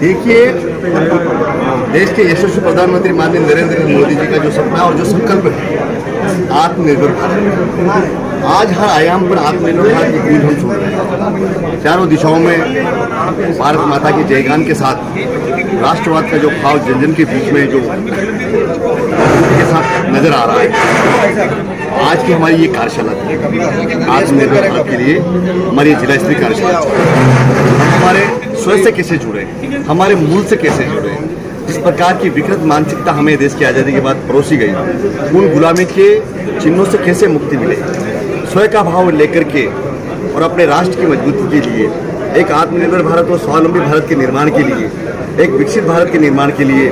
देखिए, देश के यशस्वी प्रधानमंत्री माननीय नरेंद्र मोदी जी का जो सपना और जो संकल्प है आत्मनिर्भर भारत, आज हर आयाम पर आत्मनिर्भर भारत की गूंज हम सुन रहे हैं। चारों दिशाओं में भारत माता के जयगान के साथ राष्ट्रवाद का जो भाव जन जन के बीच में जो के साथ नजर आ रहा है। आज की हमारी ये कार्यशाला थी आत्मनिर्भर भारत के लिए, हमारी जिला स्तरीय कार्यशाला। हम हमारे स्वयं से कैसे जुड़े, हमारे मूल से कैसे जुड़े, जिस प्रकार की विकृत मानसिकता हमें देश की आज़ादी के बाद परोसी गई, उन गुलामी के चिन्हों से कैसे मुक्ति मिले, स्वयं का भाव लेकर के और अपने राष्ट्र की मजबूती के लिए, एक आत्मनिर्भर भारत और स्वावलंबी भारत के निर्माण के लिए, एक विकसित भारत के निर्माण के लिए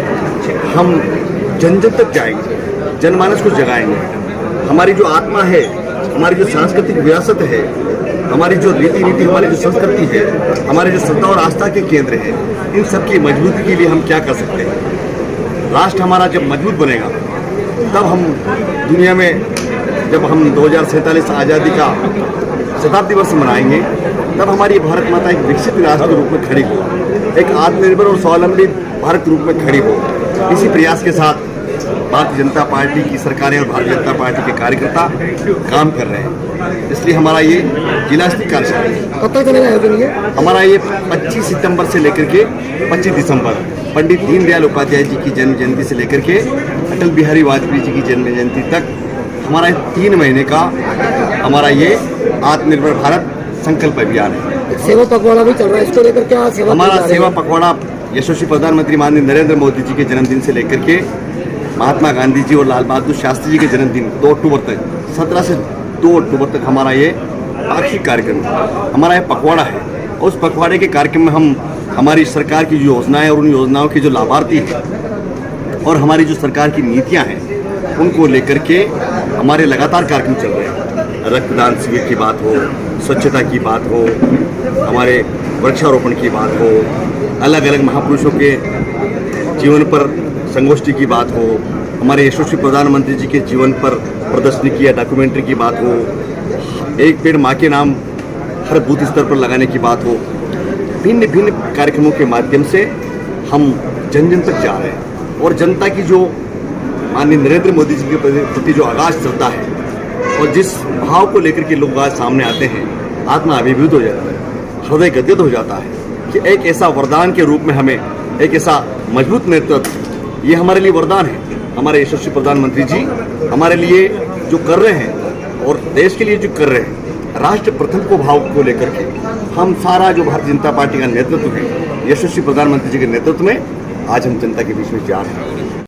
हम जन जन तक जाएंगे, जनमानस को जगाएंगे। हमारी जो आत्मा है, हमारी जो सांस्कृतिक विरासत है, हमारी जो रीति नीति, हमारी जो संस्कृति है, हमारे जो श्रद्धा और आस्था के केंद्र हैं, इन सब की मजबूती के लिए हम क्या कर सकते हैं। राष्ट्र हमारा जब मजबूत बनेगा तब हम दुनिया में, जब हम 2047 आज़ादी का शताब्दी वर्ष मनाएंगे, तब हमारी भारत माता एक विकसित राष्ट्र के रूप में खड़ी हो, एक आत्मनिर्भर और स्वावलंबी भारत के रूप में खड़ी हो। इसी प्रयास के साथ भारतीय जनता पार्टी की सरकारें और भारतीय जनता पार्टी के कार्यकर्ता काम कर रहे हैं। इसलिए हमारा ये जिला स्तरीय कार्यशाला कब तक चलेगा? हमारा ये 25 सितंबर से लेकर के 25 दिसंबर पंडित दीनदयाल उपाध्याय जी की जन्म जयंती से लेकर के अटल बिहारी वाजपेयी जी की जन्म जयंती तक हमारा 3 महीने का हमारा ये आत्मनिर्भर भारत संकल्प अभियान है। सेवा पखवाड़ा भी चल रहा है, इसको लेकर क्या सेवा? हमारा सेवा पखवाड़ा यशस्वी प्रधानमंत्री माननीय नरेंद्र मोदी जी के जन्मदिन से लेकर के महात्मा गांधी जी और लाल बहादुर शास्त्री जी के जन्मदिन 2 अक्टूबर तक, 17 से 2 अक्टूबर तक हमारा ये पाक्षिक कार्यक्रम हमारा ये पखवाड़ा है। और उस पखवाड़े के कार्यक्रम में हम हमारी सरकार की जो योजनाएं और उन योजनाओं के जो लाभार्थी हैं और हमारी जो सरकार की नीतियां हैं उनको लेकर के हमारे लगातार कार्यक्रम चल रहे हैं। रक्तदान शिविर की बात हो, स्वच्छता की बात हो, हमारे वृक्षारोपण की बात हो, अलग अलग महापुरुषों के जीवन पर संगोष्ठी की बात हो, हमारे यशस्वी प्रधानमंत्री जी के जीवन पर प्रदर्शनी की या डॉक्यूमेंट्री की बात हो, एक पेड़ माँ के नाम हर बूथ स्तर पर लगाने की बात हो, भिन्न भिन्न कार्यक्रमों के माध्यम से हम जन जन तक जा रहे हैं। और जनता की जो माननीय नरेंद्र मोदी जी के प्रति जो आगाज श्रद्धा है और जिस भाव को लेकर के लोग आज सामने आते हैं, आत्मा अभिभूत हो जाता है, हृदय गद्गद हो जाता है कि एक ऐसा वरदान के रूप में हमें एक ऐसा मजबूत नेतृत्व, ये हमारे लिए वरदान है। हमारे यशस्वी प्रधानमंत्री जी हमारे लिए जो कर रहे हैं और देश के लिए जो कर रहे हैं, राष्ट्र प्रथम को भाव को लेकर के हम सारा जो भारतीय जनता पार्टी का नेतृत्व है, यशस्वी प्रधानमंत्री जी के नेतृत्व में आज हम जनता के बीच में जा रहे हैं।